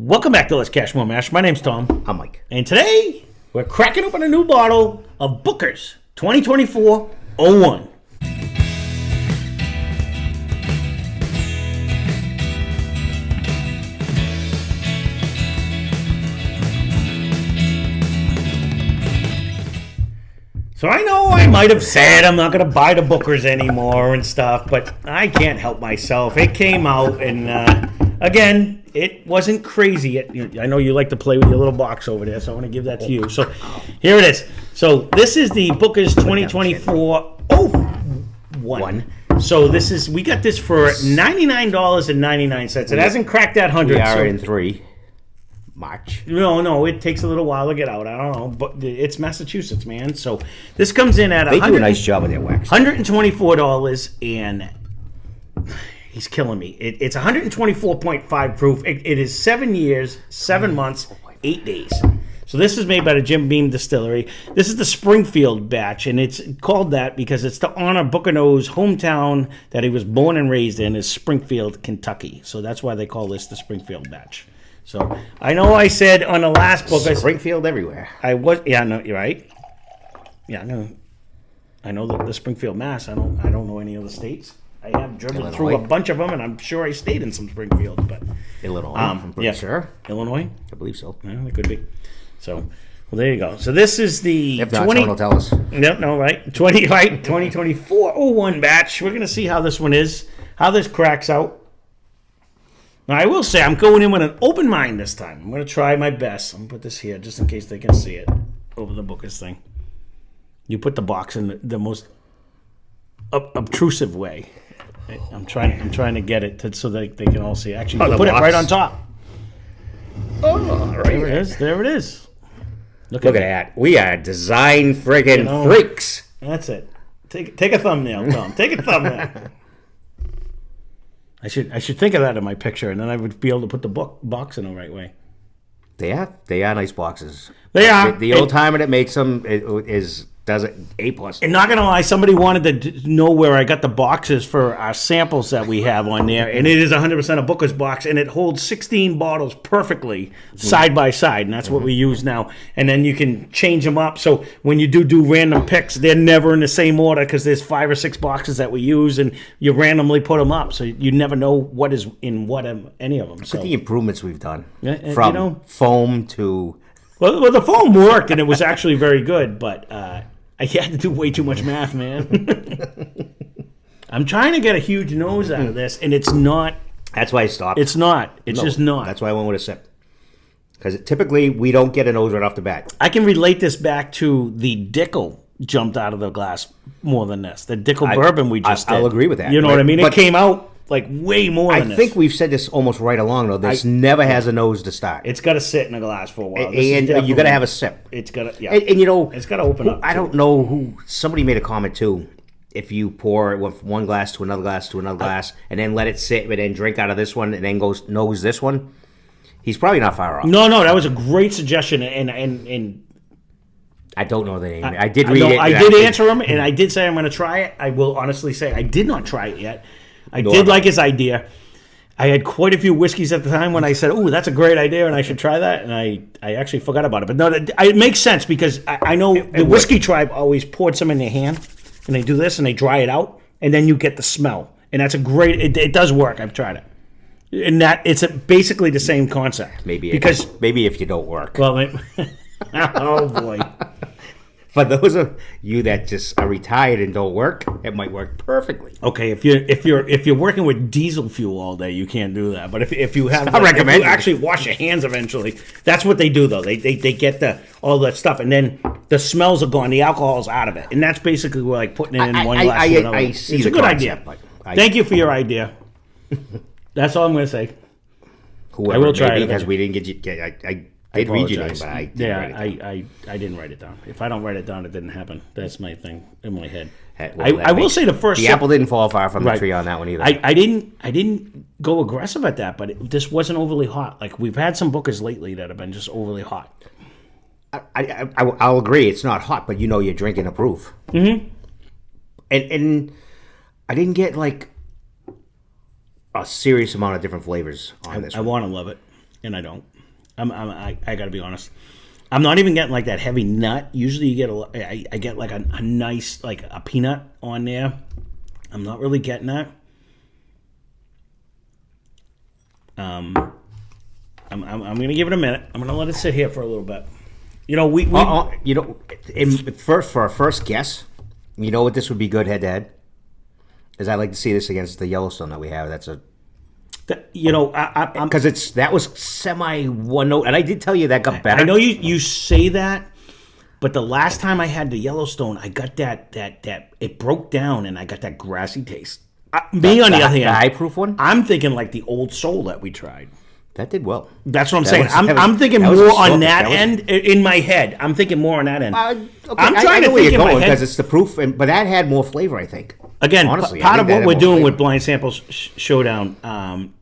Welcome back to Lesscashmoremash. My name's Tom. I'm Mike. And today, we're cracking open a new bottle of Booker's 2024-01. So I know I might have said I'm not going to buy the Booker's anymore and stuff, but I can't help myself. It came out, and again, it wasn't crazy. I know you like to play with your little box over there, so I want to give that to you. So here it is. So this is the Booker's 2024-01. So this is, we got this for $99.99. It hasn't cracked that 100. We are in March. No, it takes a little while to get out. I don't know, but it's Massachusetts, man. So this comes in at They do a nice job with their wax. $124, and he's killing me. It's 124.5 proof. It is 7 years, 7 months, 8 days. So this is made by the Jim Beam Distillery. This is the Springfield batch, and it's called that because it's to honor Booker No's hometown that he was born and raised in, is Springfield, Kentucky. So that's why they call this the Springfield batch. So I know I said on the last book, Springfield everywhere. No, you're right. Yeah, I know the Springfield, Mass. I don't know any other states. I have driven through a bunch of them, and I'm sure I stayed in some Springfield, but Illinois. I'm pretty sure. Illinois, I believe so. Yeah, it could be. So, well, there you go. So this is the If not, someone will tell us. No, right? 2024-01 batch. We're gonna see how this one is, how this cracks out. Now, I will say I'm going in with an open mind this time. I'm going to try my best. I'm going to put this here just in case they can see it over the Booker's thing. You put the box in the most obtrusive way. I'm trying to get it so that they can all see it. Actually, put it right on top. Oh, right. There it is. Look at that. We are design friggin' freaks. That's it. Take a thumbnail, Tom. Take a thumbnail. I should think of that in my picture, and then I would be able to put the box in the right way. They are nice boxes. They are. The old timer that makes them does it A+. And not gonna lie, somebody wanted to know where I got the boxes for our samples that we have on there, and it is 100% a Booker's box, and it holds 16 bottles perfectly side by side, and that's what we use now. And then you can change them up, so when you do random picks, they're never in the same order because there's 5 or 6 boxes that we use, and you randomly put them up, so you never know what is in what any of them. Look at the improvements we've done from foam to. Well, the foam worked, and it was actually very good, but I had to do way too much math, man. I'm trying to get a huge nose out of this, and it's not. That's why I stopped. It's not. It's just not. That's why I went with a sip. Because typically, we don't get a nose right off the bat. I can relate this back to the Dickel jumped out of the glass more than this. The Dickel bourbon we just did. I'll agree with that. You know what I mean? It came out like way more than this. I think we've said this almost right along, though. This never has a nose to start. It's got to sit in a glass for a while. And you got to have a sip. It's got to, yeah. And you know, it's got to open up. I don't know who. Somebody made a comment too. If you pour it with one glass to another glass to another glass, and then let it sit, and then drink out of this one, and then nose this one, he's probably not far off. No, that was a great suggestion, and I don't know the name. I did read it. I did answer him, and I did say I'm going to try it. I will honestly say I did not try it yet. I did like his idea. I had quite a few whiskeys at the time when I said, "Oh, that's a great idea, and I should try that." And I actually forgot about it. But no, it makes sense because I know the Whiskey Tribe always poured some in their hand, and they do this, and they dry it out, and then you get the smell. And that's a great. It does work. I've tried it, and it's basically the same concept. Maybe if you don't work. Well, oh boy. For those of you that just are retired and don't work, it might work perfectly. Okay, if you're working with diesel fuel all day, you can't do that. But if you have, if you actually wash your hands eventually, that's what they do though. They get all that stuff, and then the smells are gone, the alcohol's out of it, and that's basically like putting it in one glass. I see it's the a good concept, idea. Thank you for your idea. That's all I'm going to say. Whoever I will try it because we didn't get you. I did read your name, but I didn't write it down. I didn't write it down. If I don't write it down, it didn't happen. That's my thing in my head. Well, I will say the first. The apple didn't fall far from the tree on that one either. I didn't go aggressive at that, but this wasn't overly hot. Like we've had some Bookers lately that have been just overly hot. I'll agree. It's not hot, but you know you're drinking a proof. Mm-hmm. And I didn't get like a serious amount of different flavors on this. I want to love it. and I don't. I got to be honest. I'm not even getting like that heavy nut. Usually you get I get like a nice like a peanut on there. I'm not really getting that. I'm gonna give it a minute. I'm gonna let it sit here for a little bit. You know, we for our first guess, you know what this would be good head to head? Is I like to see this against the Yellowstone that we have. That's a because that was semi one note, and I did tell you that got better. I know you say that, but the last time I had the Yellowstone, I got that it broke down, and I got that grassy taste. On the other hand, the high proof one, I'm thinking like the Old Soul that we tried. That did well. That's what I'm saying. I'm thinking more on that end in my head. I'm thinking more on that end. Okay, I'm trying to think in my head because it's the proof, but that had more flavor, I think. Again, honestly, part of what we're doing with Blind Samples Showdown,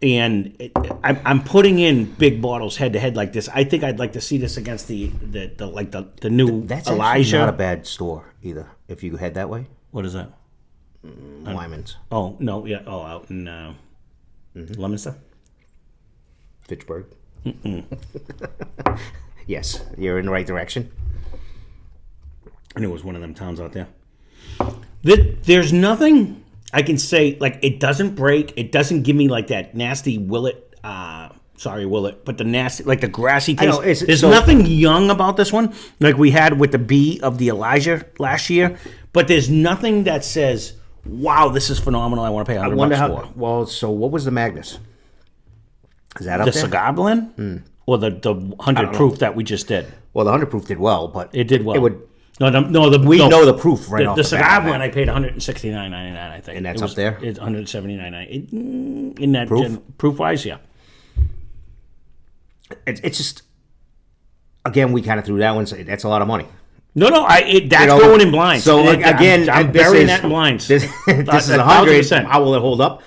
and I'm putting in big bottles head to head like this. I think I'd like to see this against the new That's Elijah. Not a bad store either. If you head that way, what is that? Lyman's. Oh no, yeah. Oh, out in Leominster. Fitchburg. Yes, you're in the right direction. I knew it was one of them towns out there. There's nothing I can say, like, it doesn't break. It doesn't give me, like, that nasty Willet. Sorry, Willet. But the nasty, like, the grassy taste. I know, there's nothing young about this one, like we had with the B of the Elijah last year. But there's nothing that says, wow, this is phenomenal. I want to pay $100 for. Well, so what was the Magnus? Is that up the there? Cigar Blend? Or the 100 proof that we just did? Well, the 100 proof did well, but it did well. It would. We know the proof right off the bat. The Cigar Blend I paid $169.99, I think. And that's up there? It's $179.99. In that proof? Proof-wise, yeah. It's just, again, we kind of threw that one. So that's a lot of money. No, that's going in blinds. So again, I'm burying that in blinds. This is 100. How will it hold up?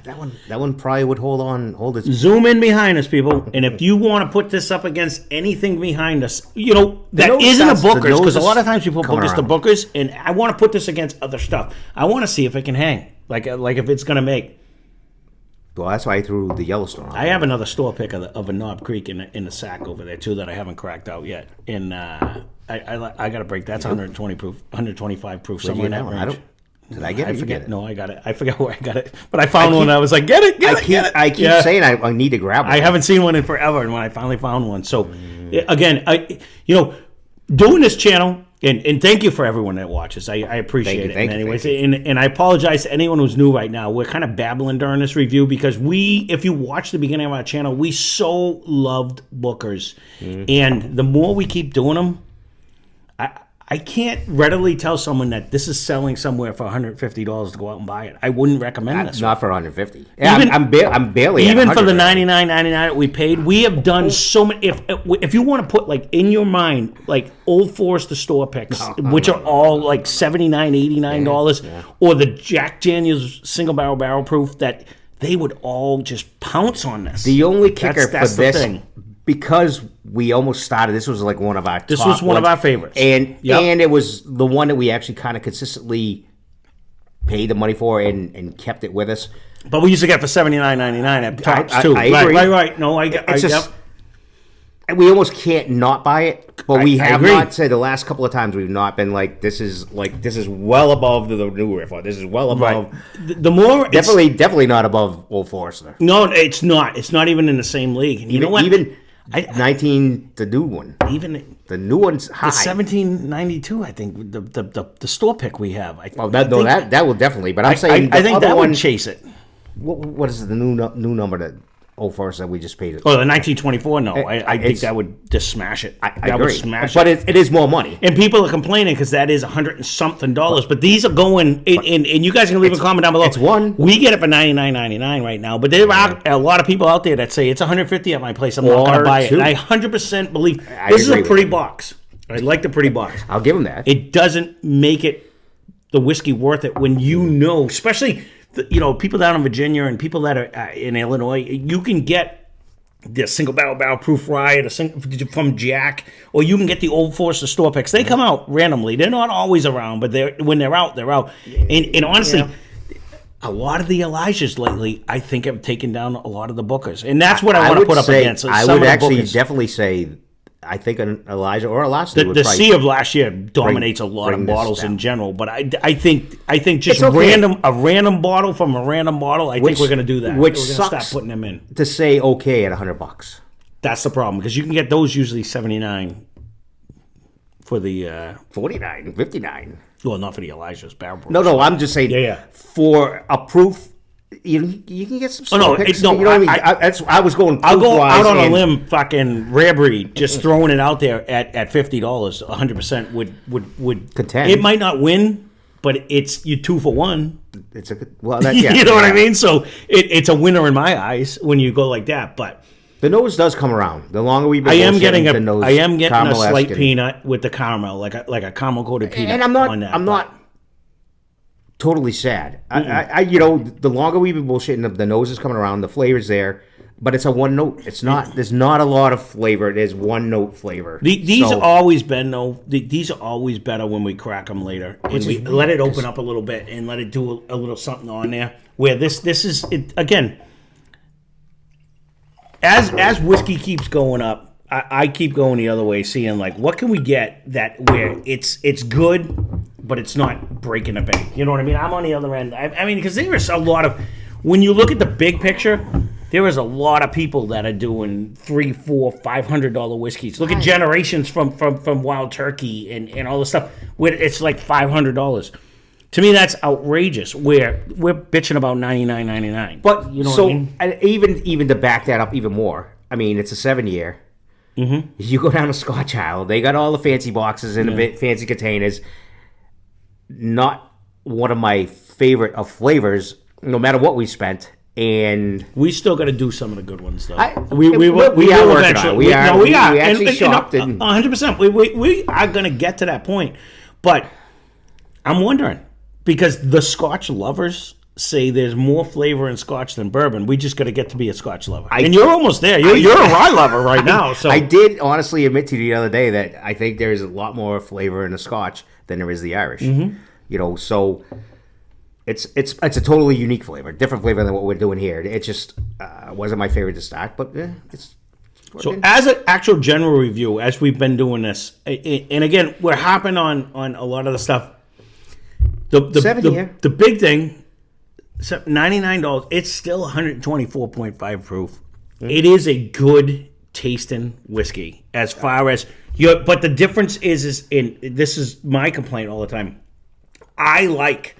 That one probably would hold its. Zoom in behind us, people, and if you want to put this up against anything behind us, that isn't a Booker's, because a lot of times people book us to Booker's, and I want to put this against other stuff. I want to see if it can hang, like if it's going to make. Well, that's why I threw the Yellowstone on. I have another store pick of a Knob Creek in the sack over there too that I haven't cracked out yet, and I got to break. That's 120 proof, 125 proof, somewhere in that range. Did I get it? I forget. No, I got it. I forget where I got it. But I found one. I was like, get it. I keep saying I need to grab one. I haven't seen one in forever, and when I finally found one. So, again, doing this channel, and thank you for everyone that watches. I appreciate it. Anyways, and I apologize to anyone who's new right now. We're kind of babbling during this review because if you watch the beginning of our channel, we so loved Bookers. And the more we keep doing them, I can't readily tell someone that this is selling somewhere for $150 to go out and buy it. I wouldn't recommend this. Not for $150. Yeah, I'm barely even for the $99.99 that we paid. We have done so many. If you want to put like in your mind like Old Forester store picks, which are all like $79, $89, or the Jack Daniel's single barrel proof, that they would all just pounce on this. The only kicker for this. Because we almost started, this was like one of our This was one of our favorites. And it was the one that we actually kind of consistently paid the money for and kept it with us. But we used to get for $79.99 at Tops too. I agree. Right. No, we almost can't not buy it, but we have not said the last couple of times we've not been like this is well above the new riff. This is well above. Right. The more definitely not above Old Forester. No, it's not. It's not even in the same league. And you know what? Even 19, the new one. Even the new one's high. The 1792, I think the store pick we have. That will definitely. But I'm saying I think that would chase it. What is the new number that Old Forester that we just paid it? Oh, the 1924. No, I think that would just smash it. I agree. Would smash but it is more money, and people are complaining because that is $100 and something. But these are going, and you guys can leave a comment down below. It's one. We get it for $99.99 right now, but there are a lot of people out there that say it's $150 at my place. I'm not going to buy it. And I 100% believe this is a pretty box. I like the pretty box. I'll give them that. It doesn't make it the whiskey worth it when especially. People down in Virginia and people that are in Illinois, you can get the single barrel proof rye from Jack, or you can get the Old Forester store picks. They come out randomly. They're not always around, but when they're out, they're out. And honestly, a lot of the Elijahs lately, I think, have taken down a lot of the Bookers, and that's what I want to put up against. I would actually definitely say, I think an Elijah or a last year. The sea of last year dominates a lot of bottles in general, but I think just a random bottle from a random bottle. I think we're going to do that. Which we're sucks start putting them in. To say okay at $100. That's the problem, because you can get those usually $79 for the 49, 59. Well, not for the Elijah's barrel. No, I'm just saying. Yeah. For a proof, you can get some. Picks, no. You know what I mean? I was going. I'll go out on a limb, fucking rare breed, just throwing it out there at $50, 100% would contend. It might not win, but you 2 for 1. It's a good. Well, that's, yeah, you know what I mean. So it's a winner in my eyes when you go like that, but. The nose does come around. The longer we've been, I am getting a slight peanut with the caramel, like a caramel coated peanut. And I'm not totally sad. I the longer we've been bullshitting, the nose is coming around. The flavor's there, but it's a one note. It's not. There's not a lot of flavor. There's one note flavor. These are always been though. These are always better when we crack them later and we let it open up a little bit and let it do a little something on there. Where this is again. As whiskey keeps going up, I keep going the other way, seeing like what can we get that where it's good, but it's not breaking the bank. You know what I mean? I'm on the other end. I mean, because there is a lot of when you look at the big picture, there is a lot of people that are doing $300, $400, $500 whiskeys. Look at Generations from Wild Turkey and all this stuff where it's like $500. To me, that's outrageous. We're bitching about $99.99. But you know what I mean? Even to back that up even more, I mean, it's a 7-year. Mm-hmm. You go down to Scotch Isle, they got all the fancy boxes and the fancy containers. Not one of my favorite of flavors, no matter what we spent. And we still got to do some of the good ones, though. We are working on it. We actually shopped. 100%. We are going to get to that point. But I'm wondering. Because the Scotch lovers say there's more flavor in Scotch than bourbon. We just got to get to be a Scotch lover. And you're almost there. You're a rye lover right now. So I did honestly admit to you the other day that I think there's a lot more flavor in the Scotch than there is the Irish. Mm-hmm. So it's a totally unique flavor, different flavor than what we're doing here. It just wasn't my favorite to start, but it's so as an actual general review, as we've been doing this, and again, we're hopping on a lot of the stuff. The big thing, $99. It's still 124.5 proof. Mm-hmm. It is a good tasting whiskey as far as but the difference is this is my complaint all the time. I like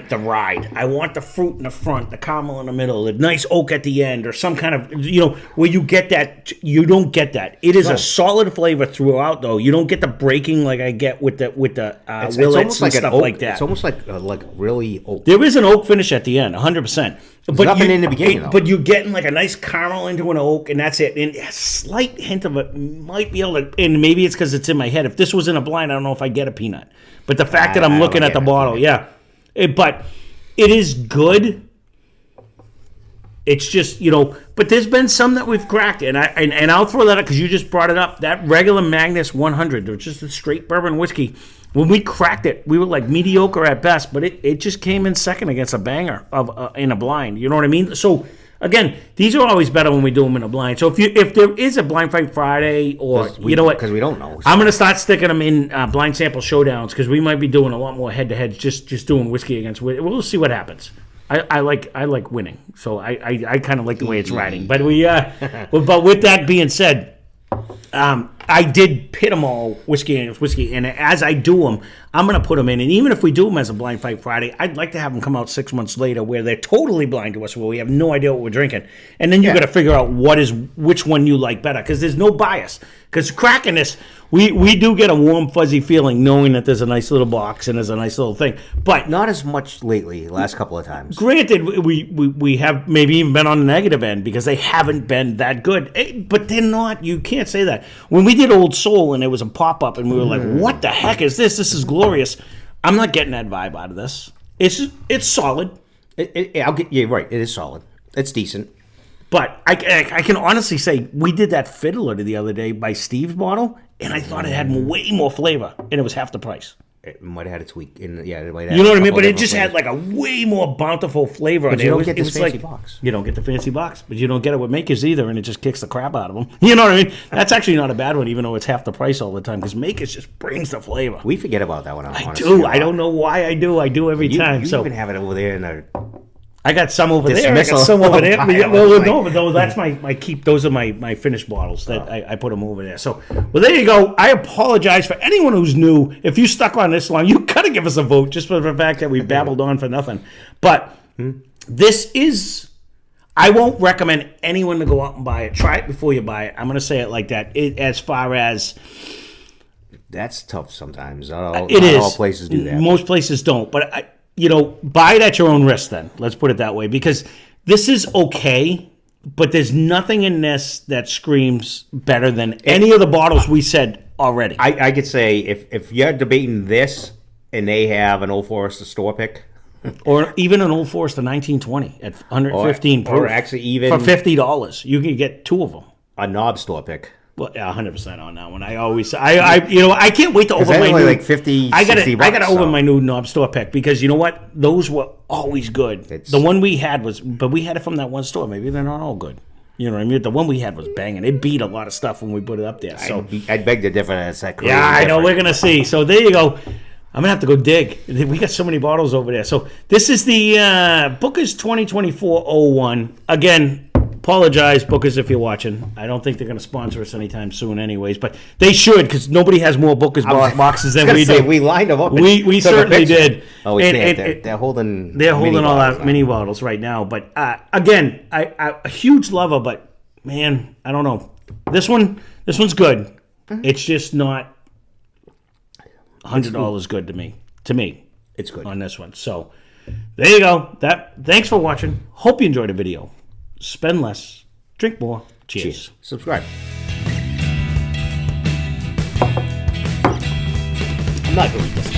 the ride. I want the fruit in the front, the caramel in the middle, the nice oak at the end, or some kind of, where you get that. You don't get that. It is a solid flavor throughout, though. You don't get the breaking like I get with the Willets and stuff like that. It's almost like really oak. There is an oak finish at the end, 100%. There's nothing in the beginning, though. But you're getting like a nice caramel into an oak, and that's it. And a slight hint of it might be able to, and maybe it's because it's in my head. If this was in a blind, I don't know if I get a peanut. But the fact that I'm looking at the bottle, but it is good. It's just, but there's been some that we've cracked, and I'll throw that up because you just brought it up. That regular Magnus 100, which is a straight bourbon whiskey, when we cracked it, we were like mediocre at best, but it just came in second against a banger in a blind. You know what I mean? So again, these are always better when we do them in a blind. So if there is a Blind Fight Friday, or you know what, because we don't know, I'm going to start sticking them in blind sample showdowns because we might be doing a lot more head to heads, just doing whiskey against. We'll see what happens. I like winning, so I kind of like the way it's riding. But but with that being said. I did pit them all whiskey against whiskey, and as I do them, I'm going to put them in. And even if we do them as a Blind Fight Friday, I'd like to have them come out 6 months later where they're totally blind to us, where we have no idea what we're drinking. And then you got to figure out which one you like better, because there's no bias. Because cracking this, we do get a warm, fuzzy feeling knowing that there's a nice little box and there's a nice little thing. But not as much lately, last couple of times. Granted, we have maybe even been on the negative end because they haven't been that good. But they're not. You can't say that. When we did Old Soul and it was a pop-up and we were like, what the heck is this? This is glorious. I'm not getting that vibe out of this. It's solid. I'll get you right. It is solid. It's decent. But I can honestly say we did that Fiddler the other day by Steve's bottle, and I thought it had way more flavor, and it was half the price. It might have had a tweak. It might have You know what I a mean? couple But it different just had flavors. like a way more bountiful flavor. But on you it. don't It get was this fancy like- box. You don't get the fancy box, but you don't get it with Makers either, and it just kicks the crap out of them. You know what I mean? That's actually not a bad one, even though it's half the price all the time, because Makers just brings the flavor. We forget about that one. I do. I don't know why I do. I do every time. You So even have it over there in the. I got some over there. I Dismissal. got some over there. Pile. No, that's my keep. Those are my finished bottles that I put them over there. So, well, there you go. I apologize for anyone who's new. If you stuck on this long, you gotta give us a vote just for the fact that we babbled on for nothing. But this is. I won't recommend anyone to go out and buy it. Try it before you buy it. I'm gonna say it like that. As far as That's tough sometimes. Not it is, all places do that. Most places don't. But buy it at your own risk. Then let's put it that way, because this is okay, but there's nothing in this that screams better than any of the bottles we said already. I could say if you're debating this and they have an Old Forester store pick, Or even an Old Forester 1920 at 115 proof. or actually even for $50, you can get two of them. a knob store pick. Well, yeah, 100% on that one. I can't wait to open they're my only new, like 50, I gotta 60 bucks, I gotta open so. my new knob store pick, because you know what? Those were always good. The one we had but we had it from that one store. Maybe they're not all good. You know what I mean? The one we had was banging. It beat a lot of stuff when we put it up there. So I'd beg to differ. That's that crazy. yeah, I know. different. We're gonna see. So there you go. I'm gonna have to go dig. We got so many bottles over there. So this is the Booker's 2024-01. Again, apologize, Booker's, if you're watching. I don't think they're gonna sponsor us anytime soon, anyways. But they should, because nobody has more Booker's boxes than we do. We lined them up. We took a certainly picture. did. Oh, we And- can't. and- They're holding. They're mini holding all bottles our now. mini bottles right now. But again, I a huge lover, but man, I don't know. This one's good. It's just not $100 good to me. It's good. On this one. So there you go. Thanks for watching. Hope you enjoyed the video. Spend less, drink more. Cheers. Cheers. Subscribe. I'm not going to eat this.